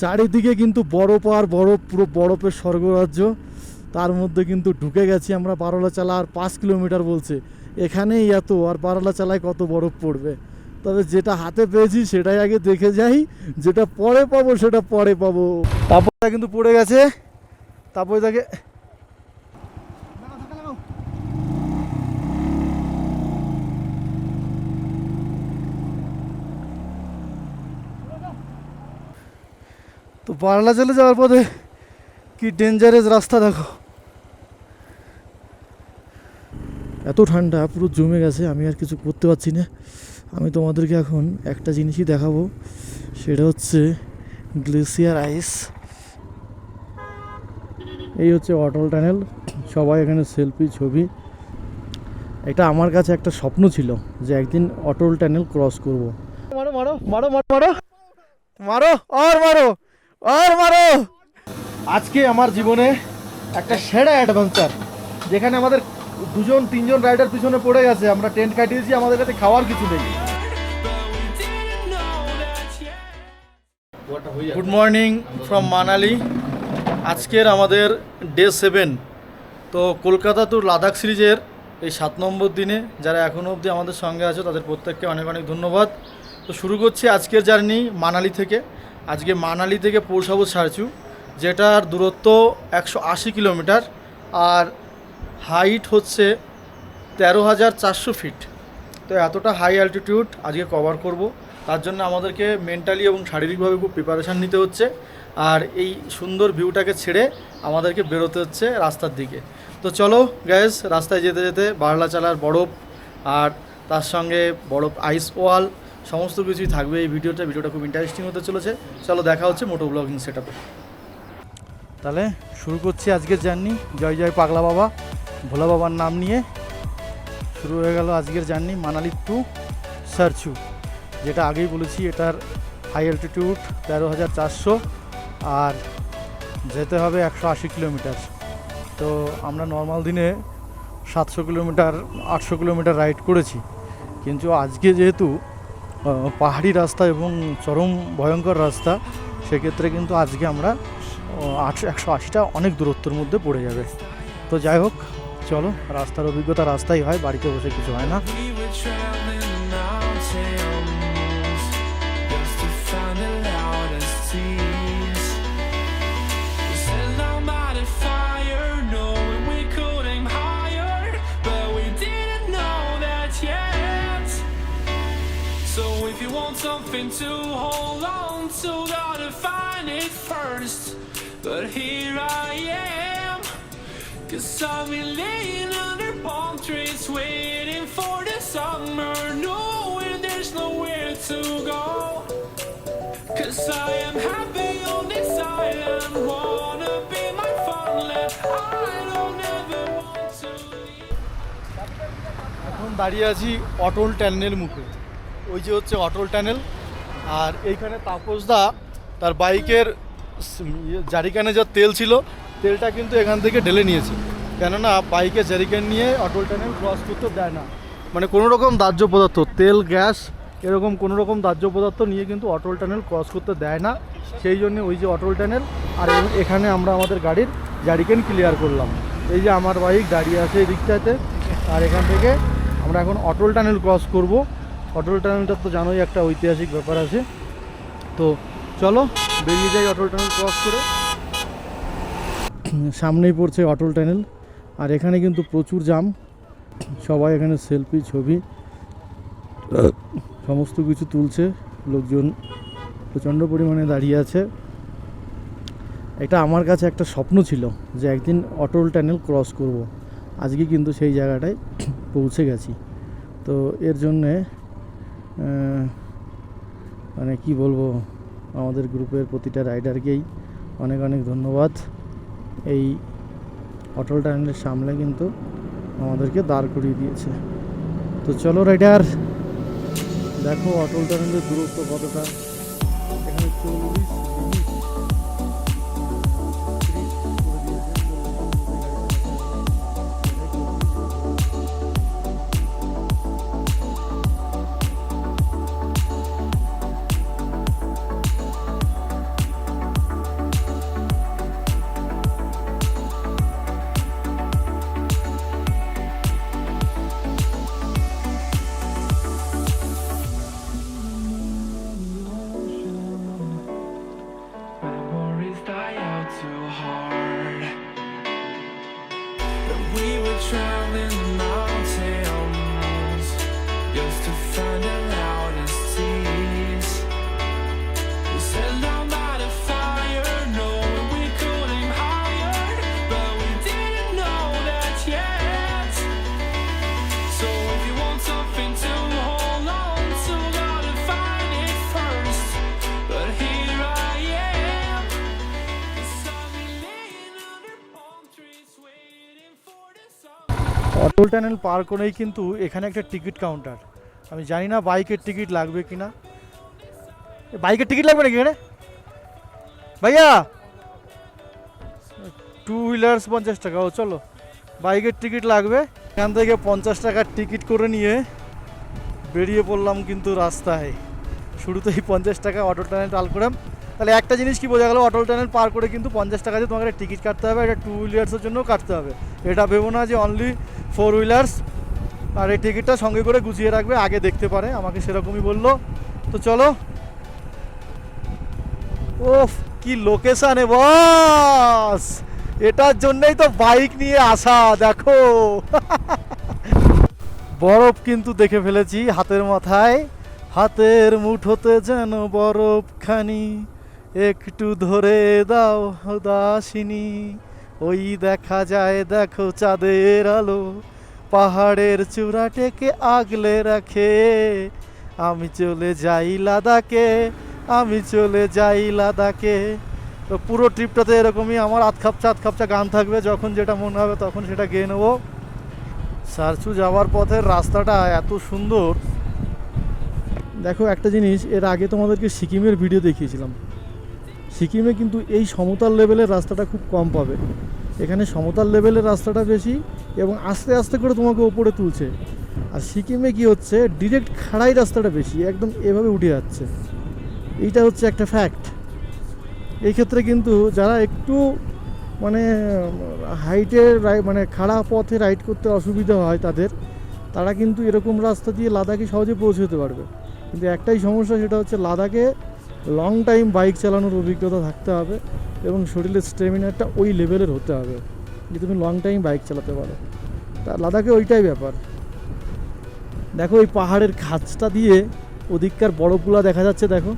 চারিদিকে কিন্তু বরফ আর বরফ, পুরো বরফের স্বর্গরাজ্য। তার মধ্যে কিন্তু ঢুকে গেছি আমরা। বারলাচালা আর 5 কিলোমিটার বলছে, এখানেই এত, আর বারলাচালায় কত বরফ পড়বে। তবে যেটা হাতে পেয়েছি সেটাই আগে দেখে যাই, যেটা পরে পাবো সেটা পরে পাবো। তারপরটা কিন্তু পড়ে গেছে, তারপরে তাকে তো বারলাচালে যাওয়ার পথে কি ডেঞ্জারাস রাস্তা দেখো। এত ঠান্ডা, পুরো জমে গেছে, আমি আর কিছু করতে পারছি না। আমি তোমাদেরকে এখন একটা জিনিসই দেখাবো, সেটা হচ্ছে গ্লেসিয়ার আইস। এই হচ্ছে অটল টানেল, সবাই এখানে সেলফি ছবি। এটা আমার কাছে একটা স্বপ্ন ছিল যে একদিন অটল টানেল ক্রস করব। মারো মারো মারো মারো মারো মারো আর মারো আর মারো। আজকে আমার জীবনে একটা সেরা অ্যাডভেঞ্চার, যেখানে আমাদের 2-3জন রাইডার পিছনে পড়ে গেছে। আমরা টেন্ট কাটিয়েছি, আমাদের কাছে খাওয়ার কিছু নেই। Good morning from Manali. আজকের আমাদের ডে 7। তো কলকাতা টু লাদাখ সিরিজের এই 7 নম্বর দিনে যারা এখনও অবধি আমাদের সঙ্গে আছে তাদের প্রত্যেককে অনেক অনেক ধন্যবাদ। তো শুরু করছি আজকের জার্নি মানালি থেকে। আজকে মানালি থেকে পৌঁছাবো সারচু, যেটার দূরত্ব 180 কিলোমিটার, আর হাইট হচ্ছে 13,400 ফিট। তো এতটা হাই অ্যালটিটিউড আজকে কভার করব। তার জন্য আমাদেরকে মেন্টালি এবং শারীরিকভাবে খুব প্রিপারেশান নিতে হচ্ছে। আর এই সুন্দর ভিউটাকে ছেড়ে আমাদেরকে বেরোতে হচ্ছে রাস্তার দিকে। তো চলো গ্যাস, রাস্তায় যেতে যেতে বারলাচালার বরফ আর তার সঙ্গে বরফ আইস ওয়াল সমস্ত কিছুই থাকবে এই ভিডিওটা খুব ইন্টারেস্টিং হতে চলেছে। চলো দেখা হচ্ছে মোটো ব্লগিং সেটআপে। তাহলে শুরু করছি আজকের জার্নি। জয় জয় পাগলা বাবা, ভোলা বাবার নাম নিয়ে শুরু হয়ে গেল আজকের জার্নি মানালি টু সারচু। যেটা আগেই বলেছি, এটার হাই অ্যালটিটিউড 13,400 আর যেতে হবে 180 কিলোমিটার। তো আমরা নর্মাল দিনে 700 কিলোমিটার 800 কিলোমিটার রাইড করেছি, কিন্তু আজকে যেহেতু পাহাড়ি রাস্তা এবং চরম ভয়ঙ্কর রাস্তা, সেক্ষেত্রে কিন্তু আজকে আমরা 180টা অনেক দূরত্বের মধ্যে পড়ে যাবে। তো যাই হোক, চলো, রাস্তার অভিজ্ঞতা রাস্তাই হয়, বাড়িতে বসে কিছু হয় না। Something to hold on to, gotta find it first. But here I am, 'cause I've been laying under palm trees, waiting for the summer, knowing there's nowhere to go. 'Cause I am happy on this island, wanna be my funland, I don't ever want to leave. এখন দাঁড়িয়ে আছি অটল টানেলের মুখে। ওই যে হচ্ছে অটল tunnel. আর এইখানে তাপসদা তার বাইকের জারিকানে যা তেল ছিল, তেলটা কিন্তু এখান থেকে ঢেলে নিয়েছে, কেননা বাইকে জারিকান নিয়ে অটল টানেল ক্রস করতে দেয় না। মানে কোনো রকম দাহ্য পদার্থ, তেল, গ্যাস, এরকম কোনো রকম দাহ্য পদার্থ নিয়ে কিন্তু অটল টানেল ক্রস করতে দেয় না। সেই জন্য ওই যে অটল টানেল, আর এখানে আমরা আমাদের গাড়ির জারিকান ক্লিয়ার করলাম। এই যে আমার বাইক দাঁড়িয়ে আছে এই দিকটাতে, আর এখান থেকে আমরা এখন অটল টানেল ক্রস করব। অটল টানেলটা তো জানোই একটা ঐতিহাসিক ব্যাপার আছে। তো চলো বেরিয়ে যাই অটল টানেল ক্রস করে। সামনেই পড়ছে অটল টানেল, আর এখানে কিন্তু প্রচুর জাম, সবাই এখানে সেলফি ছবি সমস্ত কিছু তুলছে, লোকজন প্রচণ্ড পরিমাণে দাঁড়িয়ে আছে। এটা আমার কাছে একটা স্বপ্ন ছিল যে একদিন অটল টানেল ক্রস করব। আজকে কিন্তু সেই জায়গাটায় পৌঁছে গেছি। তো এর জন্যে মানে কি বলবো, আমাদের গ্রুপের প্রতিটা রাইডারকেই অনেক অনেক ধন্যবাদ। এই অটল টানেলের সামনে কিন্তু আমাদেরকে দাঁড় করিয়ে দিয়েছে। তো চলো রাইডার, দেখো অটল টানেলের দূরত্ব কতটা। এখানে 40 we were traveling the mountains just to find the loudest tears. We sat down by the fire, knowing we could aim higher, but we didn't know that yet. So if you want something to hold on to, gotta find it first. But here I am, 'cause I've been laying under palm trees waiting for the sun. Atal tunnel পার করেই কিন্তু এখানে একটা ticket counter. আমি জানি না বাইকের ticket লাগবে কি না। বাইকের টিকিট লাগবে নাকি এখানে ভাইয়া? টু হুইলার্স 50 টাকা। ও চলো, বাইকের টিকিট লাগবে। এখান থেকে 50 টাকার টিকিট করে নিয়ে বেরিয়ে পড়লাম কিন্তু রাস্তায়। শুরুতেই 50 টাকা অটল টানেল পার করলাম। তাহলে একটা জিনিস কি বোঝা গেল, অটল টানেল পার করে কিন্তু 50 টাকা দিয়ে তোমাকে টিকিট কাটতে হবে। এটা টু হুইলার্সের জন্য কাটতে হবে। এটা ভেবো না যে অনলি 4 হুইলার্স। আর এই টিকিটটা সঙ্গে করে গুছিয়ে রাখবে, আগে দেখতে পারে, আমাকে সেরকমই বললো। তো চলো। ওফ, কি লোকেশানে বস! এটার জন্যই তো বাইক নিয়ে আসা। দেখো বরফ কিন্তু দেখে ফেলেছি হাতের মাথায়, হাতের মুঠোতে যেন বরফখানি, একটু ধরে দাও দাসিনী। ওই দেখা যায় দেখো চাঁদের আলো, পাহাড়ের চূড়া টেকে আগলে রাখে। আমি চলে যাই লাদাখে, আমি চলে যাই লাদাখে। তো পুরো ট্রিপটাতে এরকমই আমার আধ খাপচা গান থাকবে, যখন যেটা মনে হবে তখন সেটা গেয়ে নেবো। সারচু যাওয়ার পথের রাস্তাটা এত সুন্দর। দেখো একটা জিনিস, এর আগে তোমাদেরকে সিকিমের ভিডিও দেখিয়েছিলাম। সিকিমে কিন্তু এই সমতল লেভেলের রাস্তাটা খুব কম পাবে। এখানে সমতল লেভেলের রাস্তাটা বেশি এবং আস্তে আস্তে করে তোমাকে ওপরে তুলছে। আর সিকিমে কি হচ্ছে, ডিরেক্ট খাড়াই রাস্তাটা বেশি, একদম এভাবে উঠে যাচ্ছে। এইটা হচ্ছে একটা ফ্যাক্ট। এই ক্ষেত্রে কিন্তু যারা একটু মানে হাইটের মানে খাড়া পথে রাইড করতে অসুবিধা হয় তারা কিন্তু এরকম রাস্তা দিয়ে লাদাখে সহজে পৌঁছতে পারবে। কিন্তু একটাই সমস্যা, সেটা হচ্ছে লাদাখে লং টাইম বাইক চালানোর অভিজ্ঞতা থাকতে হবে এবং শরীরের স্ট্যামিনাটা ওই লেভেলের হতে হবে যে তুমি লং টাইম বাইক চালাতে পারো। তা লাদাখে ওইটাই ব্যাপার। দেখো এই পাহাড়ের খাঁজটা দিয়ে ওদিককার বরফগুলা দেখা যাচ্ছে। দেখো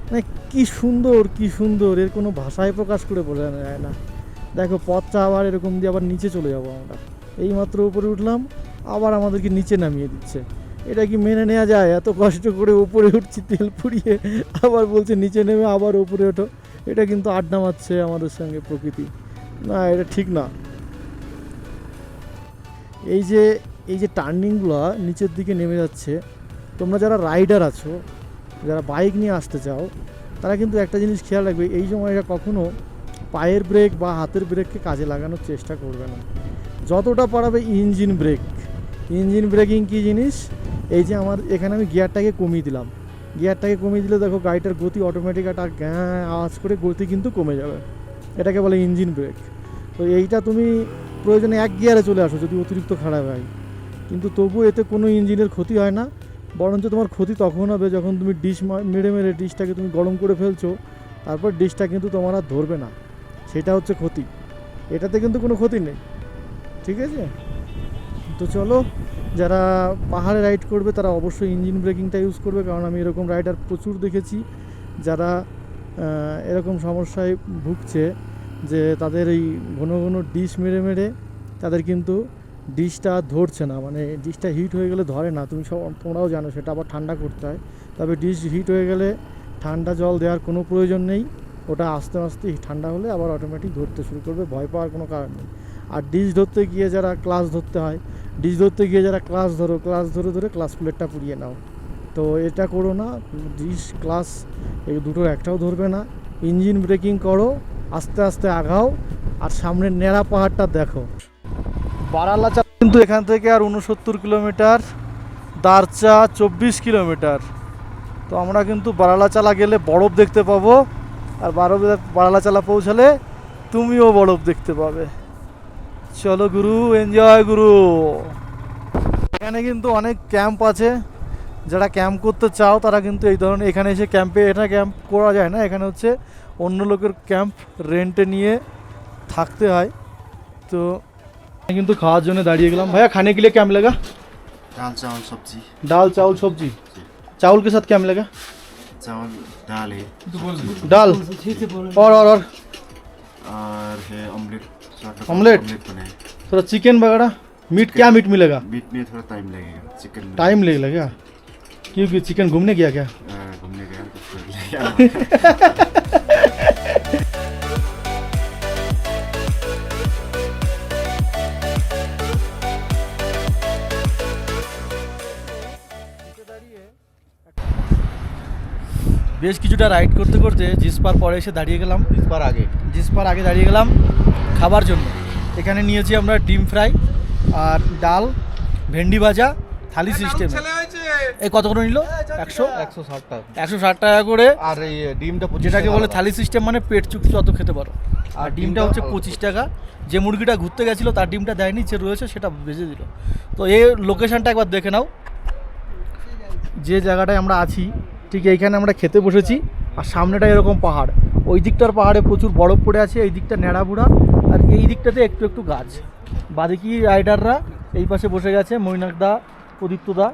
মানে কি সুন্দর, কি সুন্দর, এর কোনো ভাষায় প্রকাশ করে বোঝানো যায় না। দেখো পথটা আবার এরকম দিয়ে আবার নিচে চলে যাবো আমরা। এইমাত্র উপরে উঠলাম, আবার আমাদেরকে নিচে নামিয়ে দিচ্ছে। এটা কি মেনে নেওয়া যায়? এত কষ্ট করে উপরে উঠছি তেল পুড়িয়ে, আবার বলছে নিচে নেমে আবার উপরে ওঠো। এটা কিন্তু আড্ডা মারছে আমাদের সঙ্গে প্রকৃতি। না, এটা ঠিক না। এই যে টার্নিংগুলো নিচের দিকে নেমে যাচ্ছে, তোমরা যারা রাইডার আছো, যারা বাইক নিয়ে আসতে চাও, তারা কিন্তু একটা জিনিস খেয়াল রাখবে, এই সময়টা কখনো পায়ের ব্রেক বা হাতের ব্রেককে কাজে লাগানোর চেষ্টা করবে না। যতটা পারাবে ইঞ্জিন ব্রেক। ইঞ্জিন ব্রেকিং কী জিনিস, এই যে আমার এখানে আমি গিয়ারটাকে কমিয়ে দিলাম। গিয়ারটাকে কমিয়ে দিলে দেখো গাড়িটার গতি অটোমেটিক একটা আওয়াজ করে গতি কিন্তু কমে যাবে। এটাকে বলে ইঞ্জিন ব্রেক। তো এইটা তুমি প্রয়োজনে 1 গিয়ারে চলে আসো যদি অতিরিক্ত খারাপ হয়, কিন্তু তবু এতে কোনো ইঞ্জিনের ক্ষতি হয় না। বরঞ্চ তোমার ক্ষতি তখন হবে যখন তুমি ডিশ মেরে ডিশটাকে তুমি গরম করে ফেলছো, তারপর ডিশটা কিন্তু তোমার আর ধরবে না। সেটা হচ্ছে ক্ষতি। এটাতে কিন্তু কোনো ক্ষতি নেই, ঠিক আছে? তো চলো, যারা পাহাড়ে রাইড করবে তারা অবশ্যই ইঞ্জিন ব্রেকিংটা ইউজ করবে, কারণ আমি এরকম রাইডার প্রচুর দেখেছি যারা এরকম সমস্যায় ভুগছে যে তাদের এই ঘন ঘন ডিশ মেরে তাদের কিন্তু ডিশটা ধরছে না। মানে ডিশটা হিট হয়ে গেলে ধরে না, তোমরাও জানো সেটা আবার ঠান্ডা করতে হয়। তবে ডিশ হিট হয়ে গেলে ঠান্ডা জল দেওয়ার কোনো প্রয়োজন নেই, ওটা আস্তে আস্তে ঠান্ডা হলে আবার অটোমেটিক ধরতে শুরু করবে, ভয় পাওয়ার কোনো কারণ নেই। আর ডিশ ধরতে গিয়ে যারা ক্লাচ ধরতে হয়, ডিশ ধরতে গিয়ে যারা ক্লাচ ধরে ক্লাচ প্লেটটা পুড়িয়ে নাও, তো এটা করো না। ডিশ ক্লাচ এই দুটোর একটাও ধরবে না। ইঞ্জিন ব্রেকিং করো, আস্তে আস্তে আগাও, আর সামনের নেড়া পাহাড়টা দেখো। বারালাচা কিন্তু এখান থেকে আর 69 কিলোমিটার, দারচা 24 কিলোমিটার। তো আমরা কিন্তু বারালাচালা গেলে বরফ দেখতে পাবো, আর বারালাচালা পৌঁছালে তুমিও বরফ দেখতে পাবে। চলো গুরু, এনজয় গুরু। এখানে কিন্তু অনেক ক্যাম্প আছে, যারা ক্যাম্প করতে চাও তারা কিন্তু এই ধরনের এখানে এসে এটা ক্যাম্প করা যায় না, এখানে হচ্ছে অন্য লোকের ক্যাম্প রেন্টে নিয়ে থাকতে হয়। তো কিন্তু খাওয়ার জন্য দাঁড়িয়ে গেলাম। ভাইয়া খানে के लिए क्या मिलेगा? दाल चावल सब्जी। दाल चावल सब्जी। चावल के साथ क्या मिलेगा? चावल दाल है दाल और है ऑमलेट। ऑमलेट? बनाए। थोड़ा चिकन वगैरह मीट, क्या मीट मिलेगा? मीट में थोड़ा टाइम लगेगा। चिकन में टाइम लगेगा क्या? क्योंकि चिकन घूमने गया क्या? घूमने गया तो फिर ले आया। বেশ কিছুটা রাইড করতে করতে জিসপার পরে এসে দাঁড়িয়ে গেলাম। জিসপার আগে দাঁড়িয়ে গেলাম খাবার জন্য। এখানে নিয়েছি আমরা ডিম ফ্রাই আর ডাল, ভেন্ডি ভাজা, থালি সিস্টেমে। এই কত করে নিল? 160 টাকা। 160 টাকা করে। আর এই ডিমটা যেটাকে বলে থালি সিস্টেম, মানে পেট চুক্তি যত খেতে পারো। আর ডিমটা হচ্ছে 25 টাকা। যে মুরগিটা ঘুরতে গেছিলো তার ডিমটা দেয়নি, যে রয়েছে সেটা বেজে দিল। তো এই লোকেশনটা একবার দেখে নাও। যে জায়গাটায় আমরা আছি ঠিক এইখানে আমরা খেতে বসেছি। আর সামনেটা এরকম পাহাড়, ওই দিকটার পাহাড়ে প্রচুর বরফ পড়ে আছে, এই দিকটা ন্যাড়াবুড়া, আর এই দিকটাতে একটু একটু গাছ। বাদিকি রাইডাররা এই পাশে বসে গেছে, মৈনাকদা, প্রদীপ্তদা।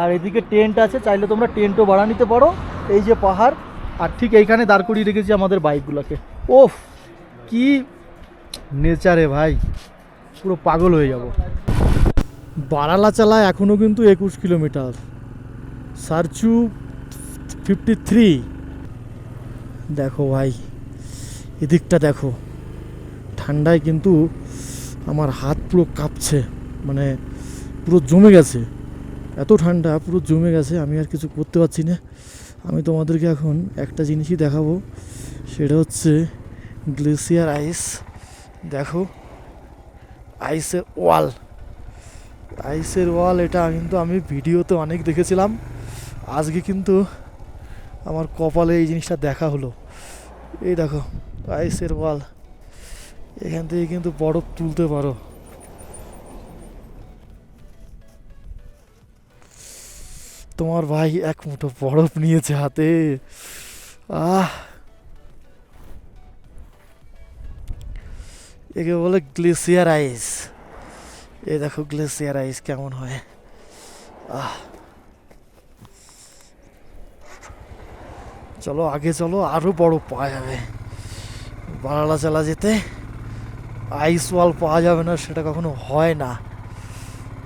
আর এদিকে টেন্ট আছে, চাইলে তোমরা টেন্টও ভাড়া নিতে পারো। এই যে পাহাড়, আর ঠিক এইখানে দাঁড় করিয়ে রেখেছি আমাদের বাইকগুলোকে। ওফ কি নেচারে ভাই, পুরো পাগল হয়ে যাব। বারালা চালায় এখনও কিন্তু 21 কিলোমিটার, সারচু 53। দেখো ভাই এদিকটা দেখো, ঠান্ডায় কিন্তু আমার হাত পুরো কাঁপছে, মানে পুরো জমে গেছে, এত ঠান্ডা পুরো জমে গেছে। আমি আর কিছু করতে পারছি না। আমি তোমাদেরকে এখন একটা জিনিসই দেখাবো, সেটা হচ্ছে গ্লেসিয়ার আইস। দেখো আইসের ওয়াল, আইসের ওয়াল। এটা কিন্তু আমি ভিডিওতে অনেক দেখেছিলাম, আজকে কিন্তু আমার কপালে এই জিনিসটা দেখা হলো। এই দেখো আইসের ওয়াল, এখান থেকে কিন্তু বরফ তুলতে পারো। তোমার ভাই এক মুঠো বরফ নিয়েছে হাতে। একে বলে গ্লেসিয়ার আইস। এই দেখো গ্লেসিয়ার আইস কেমন হয়। চলো আগে চলো, আরো বড় পাওয়া যাবে। বারালা চালা যেতে আইস ওয়াল পাওয়া যাবে না সেটা কখনো হয় না,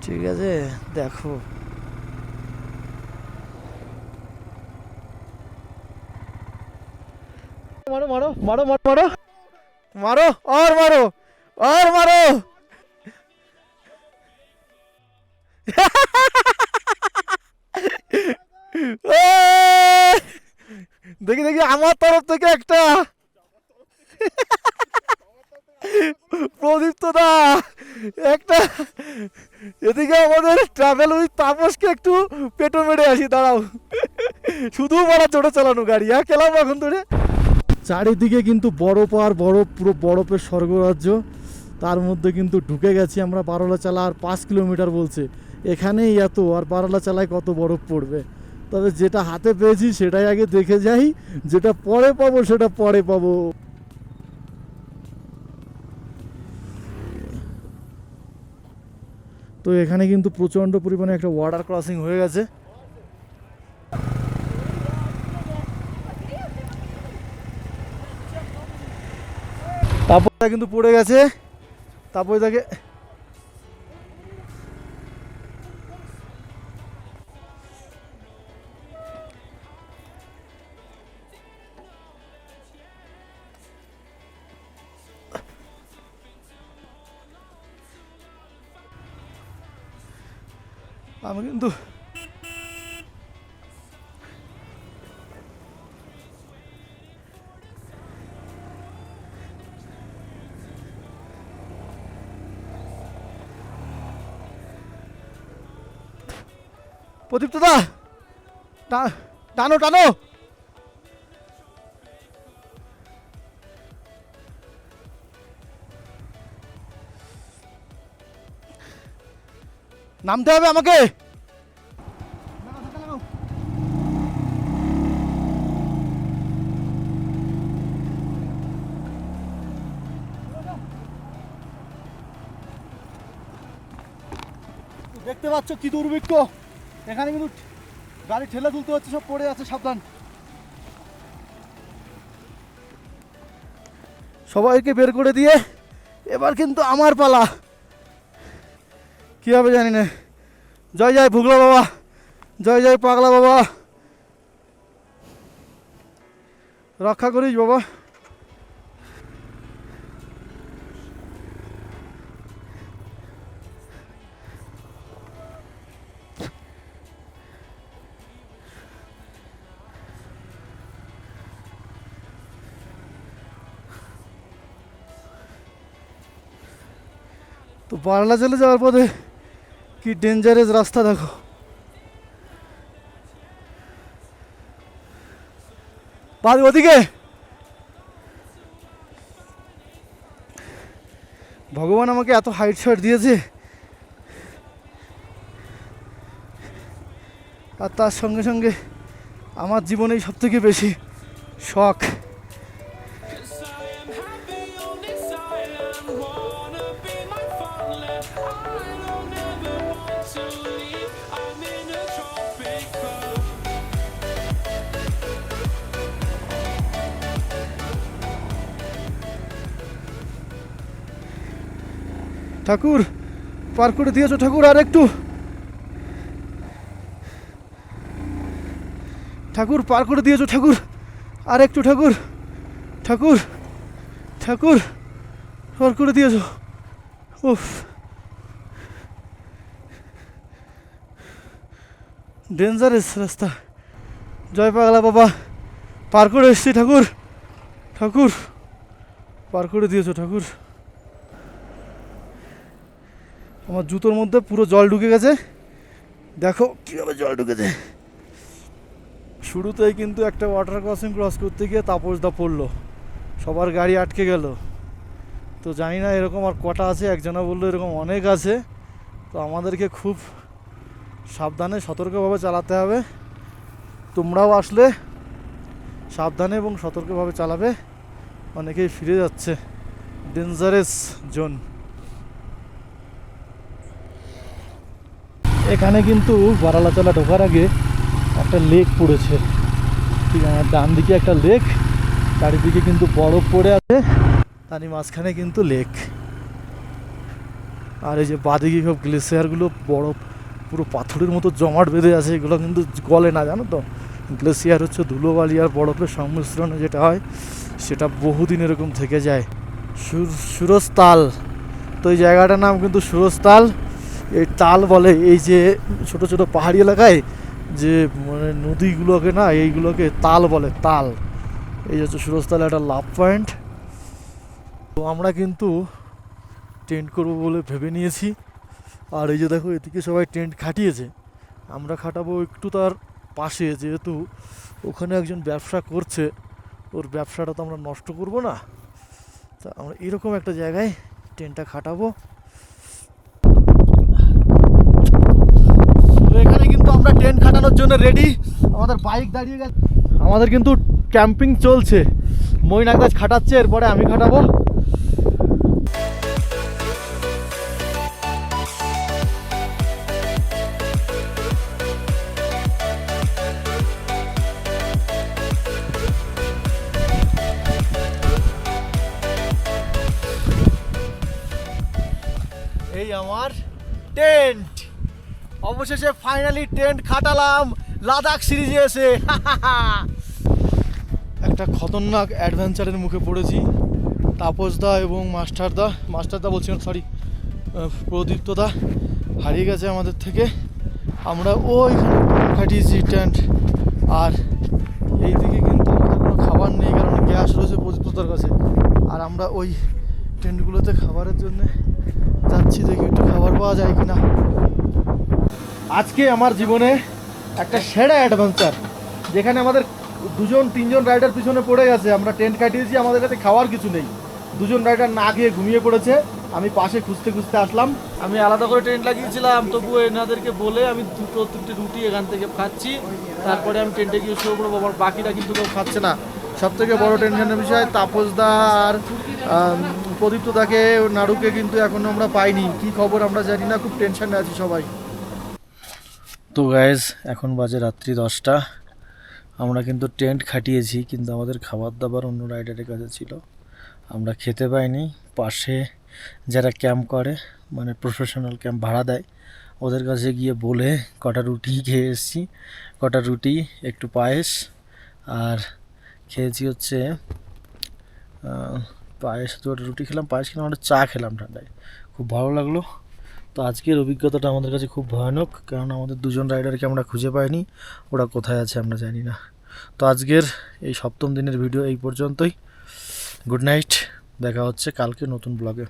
ঠিক আছে? দেখো মারো মারো মারো মারো মারো মারো আর মারো আর মারো। দেখি দেখি আমার তরফ থেকে একটা প্রদীপ্তদা একটা। এদিকে আমাদের ট্রাভেল উইথ তাপসকে একটু পেটো মেরে আসি, দাঁড়াও। শুধু বড় ছোট চালানো গাড়ি, হ্যাঁ খেলাম এখন ধরে। চারিদিকে কিন্তু বরফ আর বরফ, পুরো বরফের স্বর্গরাজ্য। তার মধ্যে কিন্তু ঢুকে গেছি আমরা। বারালা চালা আর 5 কিলোমিটার বলছে, এখানেই এত, আর বারালা চালায় কত বরফ পড়বে। তবে যেটা হাতে পেয়েছি সেটাই আগে দেখে যাই, যেটা পরে পাবো সেটা পরে পাবো। তো এখানে কিন্তু প্রচণ্ড পরিমাণে একটা ওয়াটার ক্রসিং হয়ে গেছে। তারপরটা কিন্তু পড়ে গেছে, তারপরে তাকে আমি কিন্তু প্রদীপ্তদা টানো টানো। নামতে হবে আমাকে। দেখতে পাচ্ছ কি দুর্ভিক্ষ, এখানে কিন্তু গাড়ি ঠেলে তুলতে হচ্ছে, সব পড়ে আছে, সাবধান। সবাইকে বের করে দিয়ে এবার কিন্তু আমার পালা, কি হবে জানি না। জয় জয় ভুগলা বাবা, জয় জয় পাগলা বাবা, রক্ষা করিস বাবা। তো বারলা চলে যাওয়ার পথে কি ডেঞ্জারাস রাস্তা দেখো। বাদ ওদিকে ভগবান আমাকে এত হাইট শট দিয়েছে, আর তার সঙ্গে সঙ্গে আমার জীবনেই সব থেকে বেশি শখ। Cause I am happy on this island, wanna be my fatherland. I don't ever want to leave, I'm in a tropic club. ঠাকুর পার করে দিয়েছো ঠাকুর, আর একটু ঠাকুর পার করে দিয়েছো ঠাকুর, আর একটু ঠাকুর, ঠাকুর ঠাকুর পার করে দিয়েছো। উফ, ডেঞ্জারাস রাস্তা। জয় পাগলা বাবা, পার করে এসছি ঠাকুর, ঠাকুর পার করে দিয়েছো ঠাকুর। আমার জুতোর মধ্যে পুরো জল ঢুকে গেছে, দেখো কীভাবে জল ঢুকেছে। শুরুতেই কিন্তু একটা ওয়াটার ক্রসিং ক্রস করতে গিয়ে তাপসদা পড়লো, সবার গাড়ি আটকে গেল। তো জানি না এরকম আর কটা আছে, একজনা বললো এরকম অনেক আছে। তো আমাদেরকে খুব সাবধানে সতর্কভাবে চালাতে হবে। তোমরাও আসলে সাবধানে এবং সতর্কভাবে চালাবে, অনেকেই ফিরে যাচ্ছে, ডেঞ্জারাস জোন। এখানে কিন্তু বারালাচালা ঢোকার আগে একটা লেক পড়েছে, ঠিক আছে, ডান দিকে একটা লেক, চারিদিকে কিন্তু বরফ পড়ে আছে, তারই মাঝখানে কিন্তু লেক। আর এই যে বাদিকে সব গ্লেসিয়ারগুলো বরফ পুরো পাথরের মতো জমাট বেঁধে আছে, এগুলো কিন্তু গলে না, জানো তো। গ্লেসিয়ার হচ্ছে ধুলোবালি আর বরফের সংমিশ্রণে যেটা হয়, সেটা বহুদিন এরকম থেকে যায়। সুরজতাল, তো এই জায়গাটার নাম কিন্তু সুরজতাল। এই তাল বলে এই যে ছোট ছোট পাহাড়ি এলাকায় যে মানে নদীগুলোকে না, এইগুলোকে তাল বলে, তাল। এই হচ্ছে সুরজতাল একটা লাভ পয়েন্ট। তো আমরা কিন্তু টেন্ট করবো বলে ভেবে নিয়েছি, আর এই যে দেখো এদিকে সবাই টেন্ট খাটিয়েছে, আমরা খাটাবো একটু তার পাশে, যেহেতু ওখানে একজন ব্যবসা করছে, ওর ব্যবসাটা তো আমরা নষ্ট করব না। তা আমরা এরকম একটা জায়গায় টেন্টটা খাটাবো। এখানে কিন্তু আমরা টেন্ট খাটানোর জন্য রেডি, আমাদের বাইক দাঁড়িয়ে গেছে, আমাদের কিন্তু ক্যাম্পিং চলছে। মইনাকদাস খাটাচ্ছে, এরপরে আমি খাটাবো। এই আমার টেন্ট, অবশেষে ফাইনালি টেন্ট খাটালাম লাদাখ সিরিজে এসে। একটা খতরনাক অ্যাডভেঞ্চারের মুখে পড়েছি। তাপসদা এবং মাস্টারদা বলছি না, সরি, প্রদীপ্তদা হারিয়ে গেছে আমাদের থেকে। আমরা ওইখানে খাটিয়েছি টেন্ট, আর এইদিকে কিন্তু আমাদের কোনো খাবার নেই, কারণ গ্যাস রয়েছে প্রদীপ্তদার কাছে। আর আমরা ওই টেন্টগুলোতে খাবারের জন্য যাচ্ছি, দেখি একটু খাবার পাওয়া যায় কিনা। আজকে আমার জীবনে একটা সেরা অ্যাডভেঞ্চার, যেখানে আমাদের 2-3জন রাইডার পিছনে পড়ে গেছে। আমরা টেন্ট কাটিয়েছি, আমাদের কাছে খাওয়ার কিছু নেই, 2জন রাইডার না খেয়ে ঘুমিয়ে পড়েছে। আমি পাশে খুঁজতে খুঁজতে আসলাম, আমি আলাদা করে টেন্ট লাগিয়েছিলাম, তবুও এনাদেরকে বলে আমি 2-3টে রুটি এখান থেকে খাচ্ছি, তারপরে আমি টেন্টে গিয়ে শুয়ে পড়বো। আমার বাকিরা কিন্তু কেউ খাচ্ছে না। সব থেকে বড় টেনশনের বিষয়, তাপসদা আর প্রদীপ্তদাকে, নাড়ুকে কিন্তু এখনো আমরা পাইনি। কি খবর আমরা জানি না, খুব টেনশনে আছি সবাই। তো গাইজ এখন বাজে রাত্রি 10টা। আমরা কিন্তু টেন্ট খাটিয়েছি, কিন্তু আমাদের খাবার দাবার অন্য রাইডারের কাছে ছিল, আমরা খেতে পাইনি। পাশে যারা ক্যাম্প করে, মানে প্রফেশনাল ক্যাম্প ভাড়া দেয়, ওদের কাছে গিয়ে বলে কটা রুটি খেয়ে এসেছি। কটা রুটি, একটু পায়েস, আর খেয়েছি হচ্ছে পায়েস। দুটো রুটি খেলাম, পায়েস খেলাম, একটা চা খেলাম ঠান্ডায়, খুব ভালো লাগলো। তো আজকের অভিজ্ঞতাটা আমাদের কাছে খুব ভয়ানক, কারণ আমাদের দুজন রাইডারকে আমরা খুঁজে পাইনি, ওরা কোথায় আছে আমরা জানি না। তো আজকের এই 7ম দিনের ভিডিও এই পর্যন্তই। গুড নাইট, দেখা হচ্ছে কালকে নতুন ব্লগে।